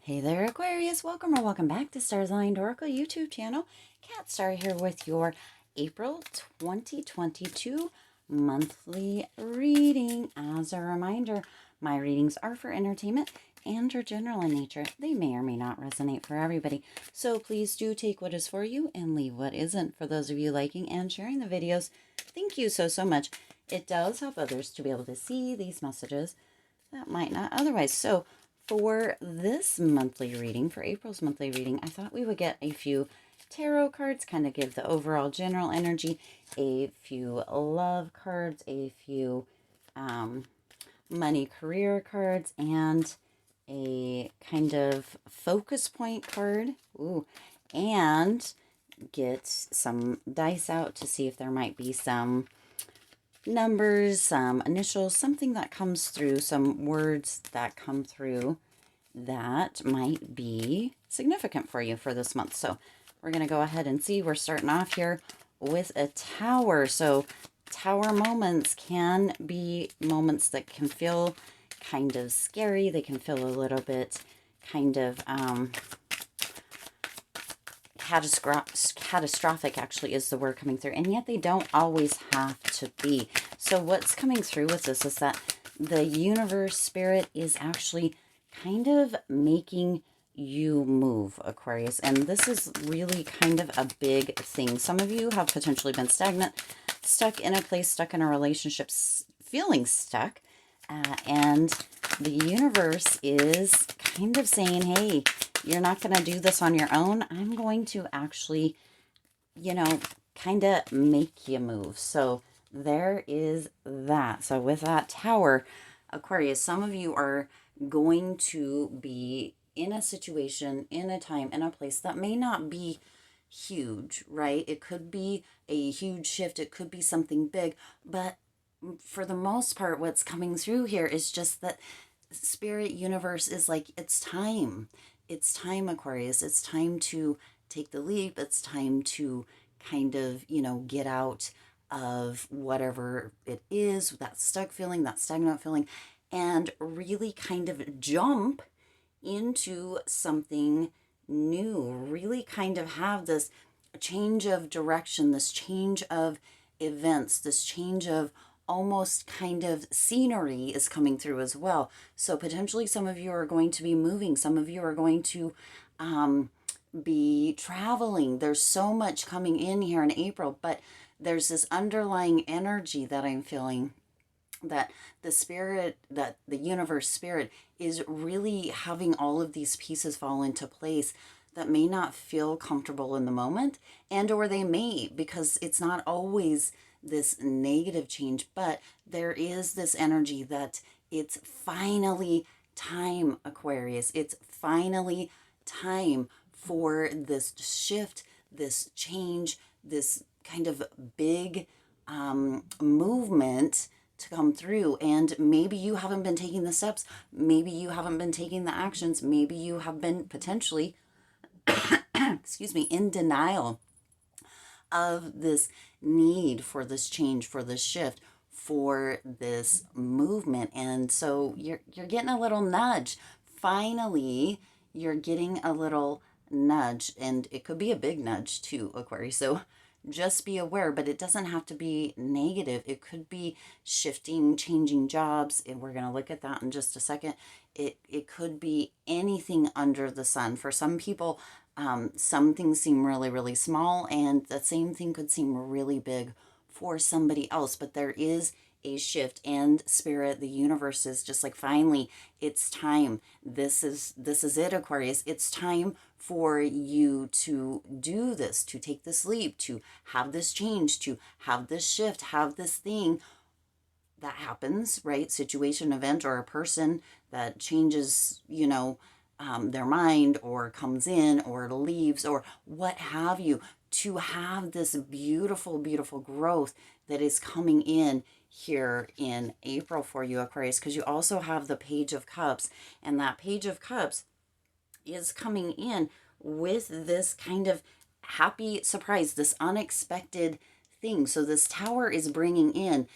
Hey there, Aquarius. Welcome or welcome back to Stars Aligned Oracle YouTube channel. Cat Star here with your April 2022 monthly reading. As a reminder, my readings are for entertainment and are general in nature. They may or may not resonate for everybody. So please do take what is for you and leave what isn't. For those of you liking and sharing the videos, thank you so much. It does help others to be able to see these messages that might not otherwise. So for this monthly reading, for April's monthly reading, I thought we would get a few tarot cards, kind of give the overall general energy, a few love cards, a few money career cards, and a kind of focus point card. Ooh, and get some dice out to see if there might be some numbers, some initials, something that comes through, some words that come through that might be significant for you for this month. So we're going to go ahead and see. We're starting off here with a tower. So tower moments can be moments that can feel kind of scary. They can feel a little bit kind of catastrophic actually is the word coming through, and yet they don't always have to be. So what's coming through with this is that the universe spirit is actually kind of making you move, Aquarius, and this is really kind of a big thing. Some of you have potentially been stagnant, stuck in a place, stuck in a relationship, feeling stuck, and the universe is kind of saying, hey, you're not going to do this on your own. I'm going to actually, kind of make you move. So there is that. So with that tower, Aquarius, some of you are going to be in a situation, in a time, in a place that may not be huge, right? It could be a huge shift. It could be something big. But for the most part, what's coming through here is just that spirit universe is like, it's time. It's time, Aquarius. It's time to take the leap. It's time to kind of, get out of whatever it is, that stuck feeling, that stagnant feeling, and really kind of jump into something new. Really kind of have this change of direction, this change of events, this change of almost kind of scenery is coming through as well. So potentially some of you are going to be moving. Some of you are going to be traveling. There's so much coming in here in April, but there's this underlying energy that I'm feeling that the spirit, that the universe spirit is really having all of these pieces fall into place that may not feel comfortable in the moment, and or they may, because it's not always this negative change, but there is this energy that it's finally time, Aquarius. It's finally time for this shift, this change, this kind of big movement to come through. And maybe you haven't been taking the steps. Maybe you haven't been taking the actions. Maybe you have been potentially, excuse me, in denial of this need for this change, for this shift, for this movement. And so you're getting a little nudge. Finally, you're getting a little nudge, and it could be a big nudge too, Aquarius. So just be aware, but it doesn't have to be negative. It could be shifting, changing jobs, and we're going to look at that in just a second. It could be anything under the sun. For some people, some things seem really, really small, and the same thing could seem really big for somebody else, but there is a shift, and spirit, the universe is just like, finally, it's time. This is it, Aquarius. It's time for you to do this, to take this leap, to have this change, to have this shift, have this thing that happens, right? Situation, event, or a person that changes, their mind, or comes in, or leaves, or what have you, to have this beautiful, beautiful growth that is coming in here in April for you, Aquarius, because you also have the Page of Cups, and that Page of Cups is coming in with this kind of happy surprise, this unexpected thing. So this tower is bringing in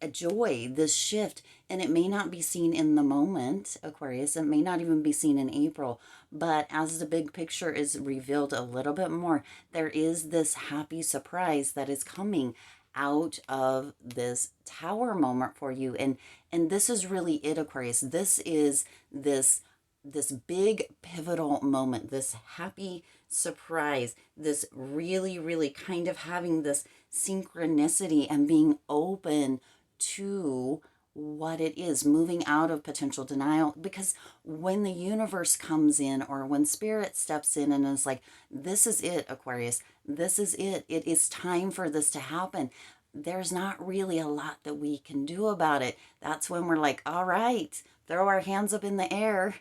a joy, this shift, and it may not be seen in the moment, Aquarius. It may not even be seen in April, but as the big picture is revealed a little bit more, there is this happy surprise that is coming out of this tower moment for you. And this is really it, Aquarius. This is this big pivotal moment, this happy surprise, this really, really kind of having this synchronicity and being open to what it is, moving out of potential denial. Because when the universe comes in, or when spirit steps in and is like, this is it, Aquarius, this is it, it is time for this to happen, there's not really a lot that we can do about it. That's when we're like, all right, throw our hands up in the air.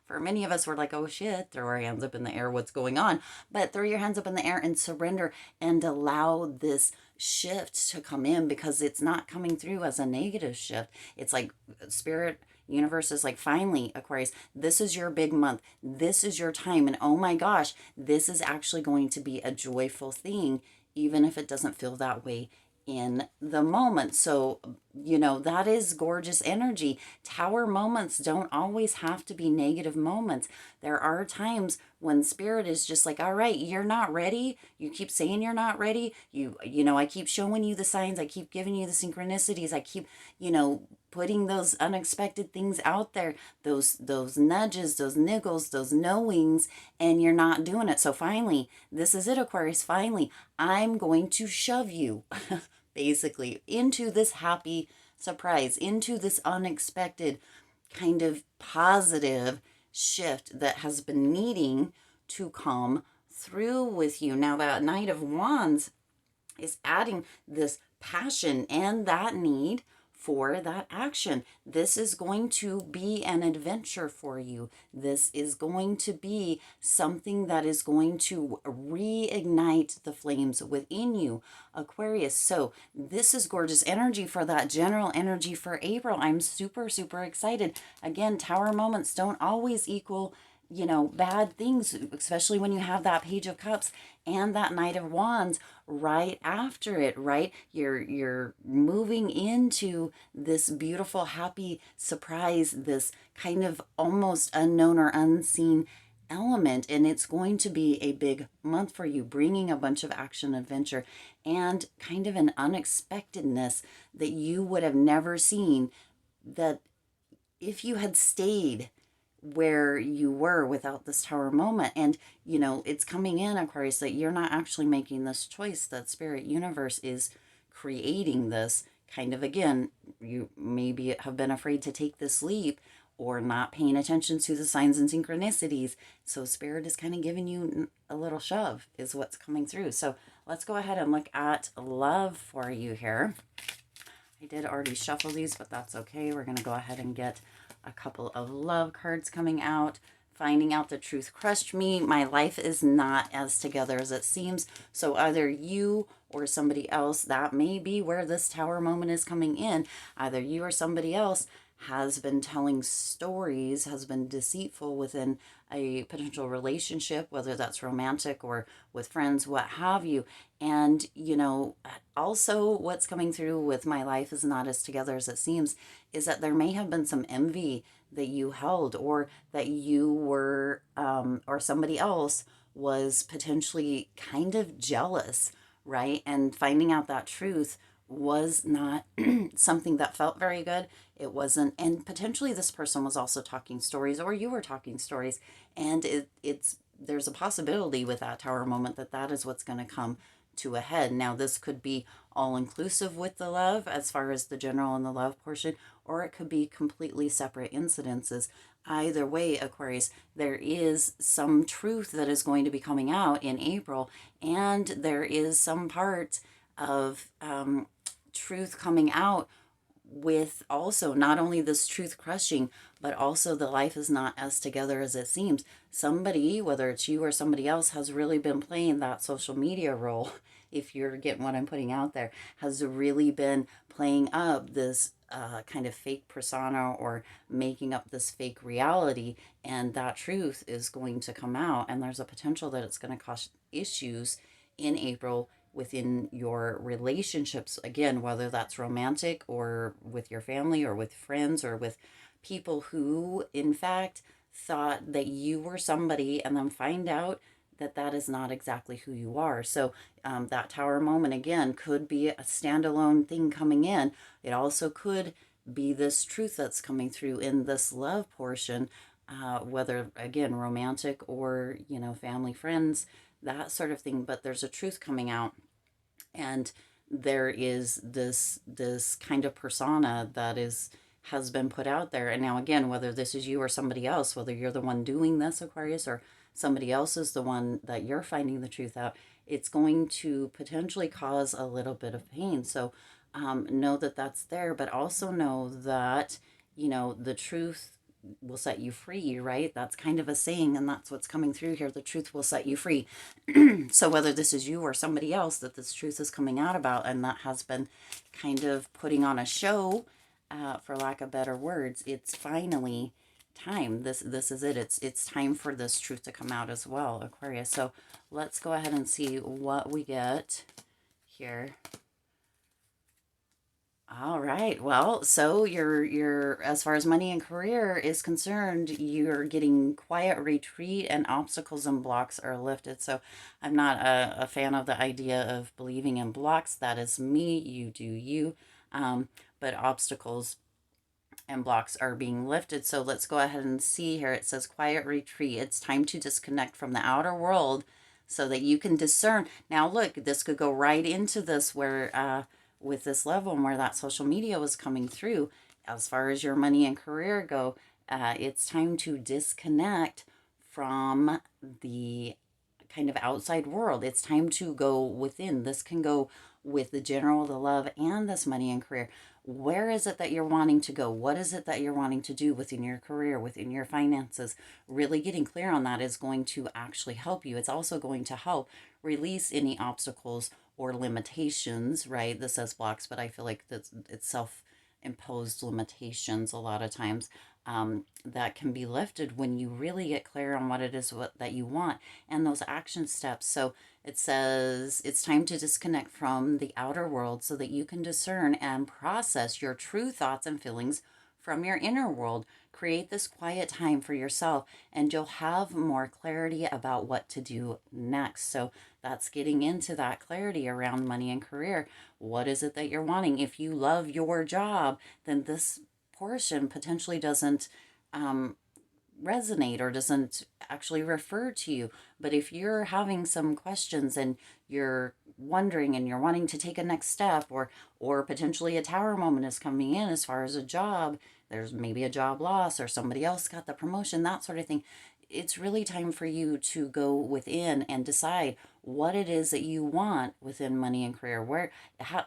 For many of us, we're like, oh shit, throw our hands up in the air, what's going on? But throw your hands up in the air and surrender and allow this shift to come in, because it's not coming through as a negative shift. It's like spirit universe is like, finally, Aquarius, this is your big month. This is your time. And oh my gosh, this is actually going to be a joyful thing, even if it doesn't feel that way in the moment. So, that is gorgeous energy. Tower moments don't always have to be negative moments. There are times when spirit is just like, all right, you're not ready. You keep saying you're not ready. I keep showing you the signs. I keep giving you the synchronicities. I keep, putting those unexpected things out there, those nudges, those niggles, those knowings, and you're not doing it. So finally, this is it, Aquarius. Finally, I'm going to shove you basically into this happy surprise, into this unexpected kind of positive shift that has been needing to come through with you. Now, that Knight of Wands is adding this passion and that need for that action. This is going to be an adventure for you. This is going to be something that is going to reignite the flames within you, Aquarius. So this is gorgeous energy for that general energy for April. I'm super, super excited. Again, tower moments don't always equal bad things, especially when you have that Page of Cups and that Knight of Wands right after it, right? You're moving into this beautiful, happy surprise, this kind of almost unknown or unseen element, and it's going to be a big month for you, bringing a bunch of action, adventure, and kind of an unexpectedness that you would have never seen, that if you had stayed where you were without this tower moment. And it's coming in, Aquarius, that you're not actually making this choice, that spirit universe is creating this kind of, again, you maybe have been afraid to take this leap or not paying attention to the signs and synchronicities. So spirit is kind of giving you a little shove is what's coming through. So let's go ahead and look at love for you here. I did already shuffle these, but that's okay. We're going to go ahead and get a couple of love cards coming out. Finding out the truth crushed me. My life is not as together as it seems. So either you or somebody else, that may be where this tower moment is coming in. Either you or somebody else has been telling stories, has been deceitful within a potential relationship, whether that's romantic or with friends, what have you. And, also what's coming through with my life is not as together as it seems is that there may have been some envy that you held, or that you were, or somebody else was potentially kind of jealous, right? And finding out that truth was not something that felt very good. It wasn't, and potentially this person was also talking stories, or you were talking stories, and there's a possibility with that tower moment that is what's going to come to a head. Now, this could be all inclusive with the love as far as the general and the love portion, or it could be completely separate incidences. Either way, Aquarius, there is some truth that is going to be coming out in April, and there is some part of truth coming out with also not only this truth crushing, but also the life is not as together as it seems. Somebody, whether it's you or somebody else, has really been playing that social media role, if you're getting what I'm putting out there, has really been playing up this kind of fake persona, or making up this fake reality, and that truth is going to come out, and there's a potential that it's going to cause issues in April within your relationships, again, whether that's romantic or with your family or with friends or with people who, in fact, thought that you were somebody and then find out that that is not exactly who you are. So that tower moment, again, could be a standalone thing coming in. It also could be this truth that's coming through in this love portion, whether, again, romantic or, family, friends, that sort of thing. But there's a truth coming out, and there is this kind of persona that has been put out there. And now, again, whether this is you or somebody else, whether you're the one doing this, Aquarius, or somebody else is the one that you're finding the truth out, it's going to potentially cause a little bit of pain. So know that that's there, but also know that, the truth will set you free, right? That's kind of a saying, and that's what's coming through here. The truth will set you free. So whether this is you or somebody else that this truth is coming out about, and that has been kind of putting on a show, for lack of better words, it's finally time. This is it. It's time for this truth to come out as well, Aquarius. So let's go ahead and see what we get here. All right. Well, so you're as far as money and career is concerned, you're getting quiet retreat, and obstacles and blocks are lifted. So I'm not a fan of the idea of believing in blocks. That is me. You do you. But obstacles and blocks are being lifted. So let's go ahead and see here. It says quiet retreat. It's time to disconnect from the outer world so that you can discern. Now, look, this could go right into this where, with this level and where that social media was coming through. As far as your money and career go, it's time to disconnect from the kind of outside world. It's time to go within. This can go with the general, the love, and this money and career. Where is it that you're wanting to go? What is it that you're wanting to do within your career, within your finances? Really getting clear on that is going to actually help you. It's also going to help release any obstacles or limitations, right? This says blocks, but I feel like that's, it's self-imposed limitations a lot of times, that can be lifted when you really get clear on what it is that you want and those action steps. So it says it's time to disconnect from the outer world so that you can discern and process your true thoughts and feelings from your inner world. Create this quiet time for yourself, and you'll have more clarity about what to do next. So that's getting into that clarity around money and career. What is it that you're wanting? If you love your job, then this portion potentially doesn't resonate or doesn't actually refer to you. But if you're having some questions and you're wondering and you're wanting to take a next step, or potentially a tower moment is coming in as far as a job, there's maybe a job loss or somebody else got the promotion, that sort of thing. It's really time for you to go within and decide what it is that you want within money and career.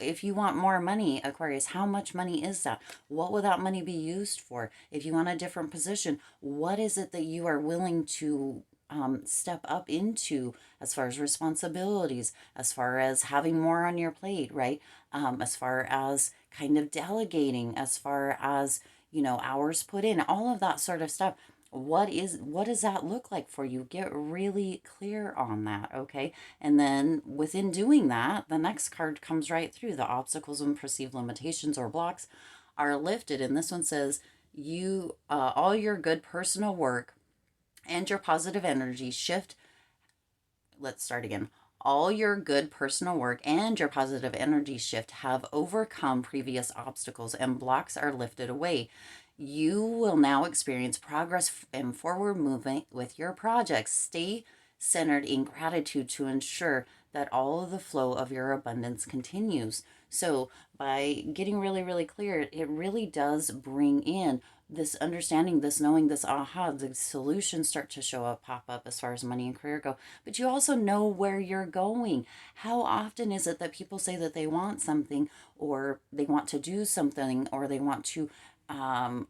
If you want more money, Aquarius, how much money is that? What will that money be used for? If you want a different position, what is it that you are willing to step up into as far as responsibilities, as far as having more on your plate, right? As far as kind of delegating, as far as, hours put in, all of that sort of stuff. What does that look like for you? Get really clear on that, okay? And then within doing that, the next card comes right through. The obstacles and perceived limitations or blocks are lifted. And this one says, all your good personal work and your positive energy shift. Let's start again. All your good personal work and your positive energy shift have overcome previous obstacles, and blocks are lifted away. You will now experience progress and forward movement with your projects. Stay centered in gratitude to ensure that all of the flow of your abundance continues. So by getting really, really clear, it really does bring in this understanding, this knowing, this aha, the solutions start to show up, pop up as far as money and career go. But you also know where you're going. How often is it that people say that they want something, or they want to do something, or they want to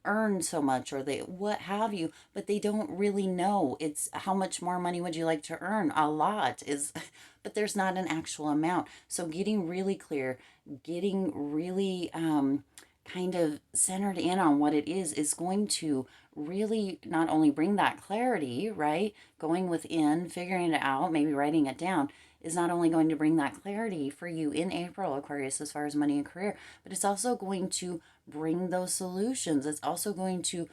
earn so much, or they what have you, but they don't really know. It's how much more money would you like to earn? A lot is, but there's not an actual amount. So getting really clear, getting really kind of centered in on what it is going to really not only bring that clarity, right? Going within, figuring it out, maybe writing it down is not only going to bring that clarity for you in April, Aquarius, as far as money and career, but it's also going to bring those solutions. It's also going to,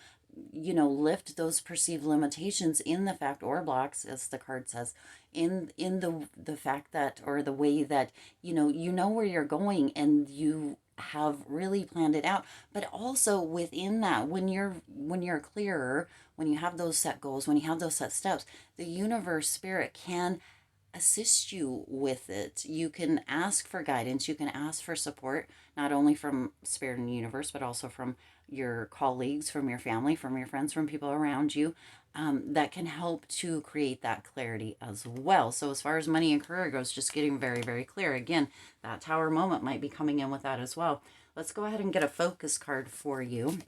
lift those perceived limitations in the fact, or blocks, as the card says, in the fact that, or the way that, you know where you're going, and you have really planned it out. But also within that, when you're clearer, when you have those set goals, when you have those set steps, the universe, spirit can assist you with it. You can ask for guidance, you can ask for support, not only from spirit and universe, but also from your colleagues, from your family, from your friends, from people around you, that can help to create that clarity as well. So as far as money and career goes, just getting very, very clear. Again, that tower moment might be coming in with that as well. Let's go ahead and get a focus card for you,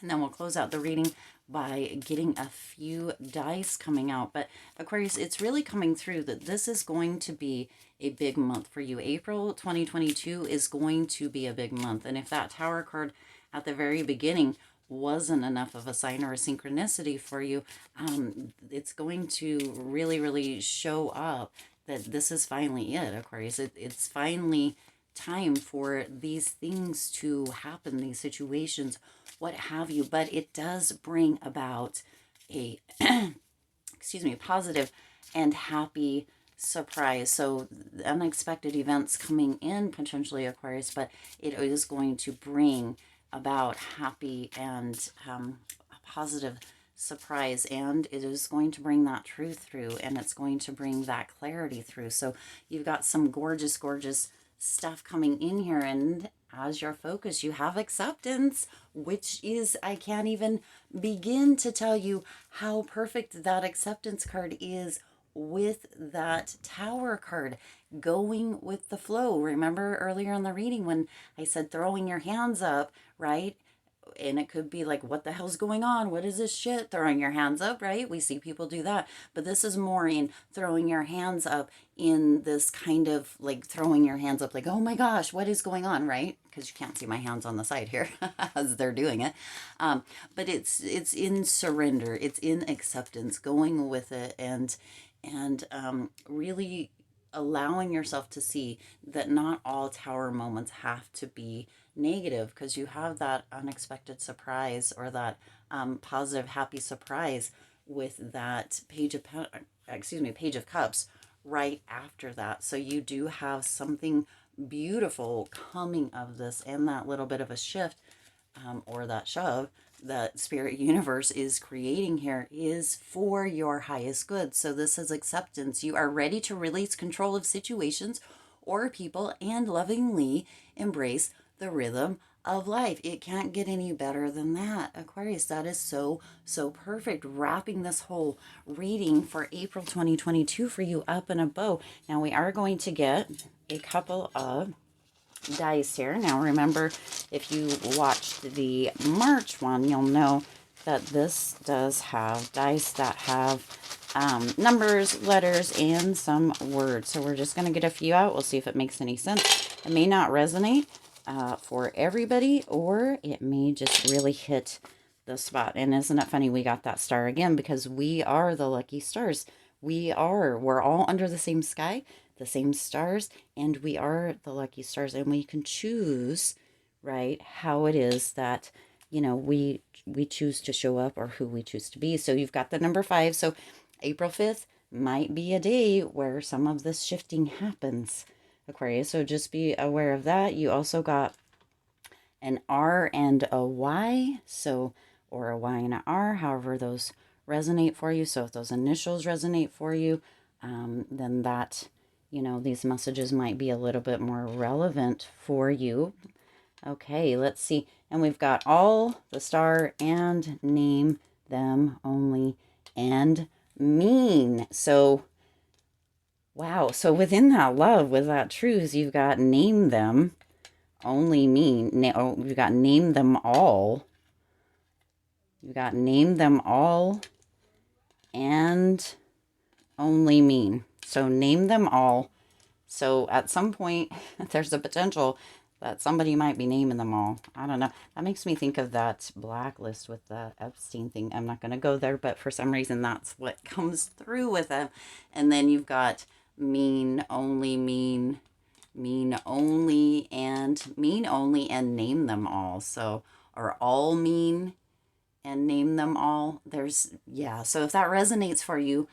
and then we'll close out the reading by getting a few dice coming out. But Aquarius, it's really coming through that this is going to be a big month for you. April 2022 is going to be a big month. And if that tower card at the very beginning wasn't enough of a sign or a synchronicity for you, it's going to really, really show up that this is finally it, Aquarius. It's finally time for these things to happen, these situations, what have you. But it does bring about a positive and happy surprise. So unexpected events coming in potentially, Aquarius, but it is going to bring about happy and a positive surprise, and it is going to bring that truth through, and it's going to bring that clarity through. So you've got some gorgeous, gorgeous stuff coming in here, and as your focus, you have acceptance, which is, I can't even begin to tell you how perfect that acceptance card is with that tower card, going with the flow. Remember earlier in the reading when I said throwing your hands up, right? And it could be like, what the hell's going on? What is this shit? Throwing your hands up, right? We see people do that. But this is more in throwing your hands up in this kind of like throwing your hands up like, oh my gosh, what is going on, right? Because you can't see my hands on the side here as they're doing it. But it's in surrender. It's in acceptance, going with it, and really allowing yourself to see that not all tower moments have to be negative, because you have that unexpected surprise, or that positive, happy surprise with that page of cups right after that. So you do have something beautiful coming of this, and that little bit of a shift, or that shove that spirit universe is creating here is for your highest good. So this is acceptance. You are ready to release control of situations or people and lovingly embrace the rhythm of life. It can't get any better than that, Aquarius. That is so, so perfect. Wrapping this whole reading for April 2022 for you up in a bow. Now we are going to get a couple of dice here. Now remember, if you watched the March one, you'll know that this does have dice that have numbers, letters, and some words. So we're just going to get a few out. We'll see if it makes any sense. It may not resonate for everybody, or it may just really hit the spot. And isn't it funny, we got that star again, because we are the lucky stars. We're all under the same sky, the same stars, and we are the lucky stars, and we can choose, right, how it is that, we choose to show up, or who we choose to be. So you've got the number 5. So April 5th might be a day where some of this shifting happens, Aquarius. So just be aware of that. You also got an R and a Y, so, or a Y and an R, however those resonate for you. So if those initials resonate for you, then that, these messages might be a little bit more relevant for you. Okay, let's see. And we've got all, the star, and name them only, and mean. So, wow. So within that love, with that truth, you've got name them, only mean. You've got name them all. You've got name them all, and only mean. So name them all. So at some point, there's a potential that somebody might be naming them all. I don't know. That makes me think of that blacklist with the Epstein thing. I'm not going to go there, but for some reason that's what comes through with them. And then you've got mean only, mean only, and name them all. So, or all mean and name them all. There's, yeah. So if that resonates for you,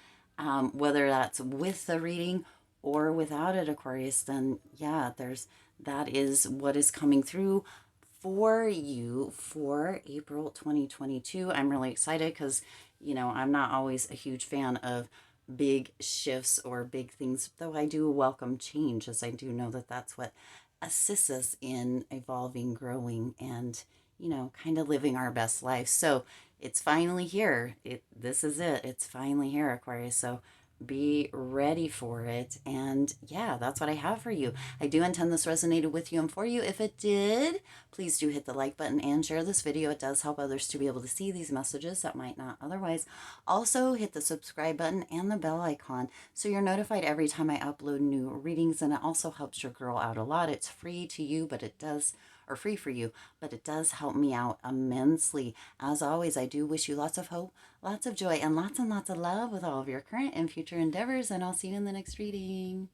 whether that's with the reading or without it, Aquarius, then yeah, that is what is coming through for you for April 2022. I'm really excited because, I'm not always a huge fan of big shifts or big things, though I do welcome change, as I do know that that's what assists us in evolving, growing, and, kind of living our best life. So it's finally here. This is it. It's finally here, Aquarius. So be ready for it. And yeah, that's what I have for you. I do intend this resonated with you and for you. If it did, please do hit the like button and share this video. It does help others to be able to see these messages that might not otherwise. Also, hit the subscribe button and the bell icon so you're notified every time I upload new readings. And it also helps your girl out a lot. It's free to you, but it does, or free for you, but it does help me out immensely. As always, I do wish you lots of hope, lots of joy, and lots of love with all of your current and future endeavors, and I'll see you in the next reading.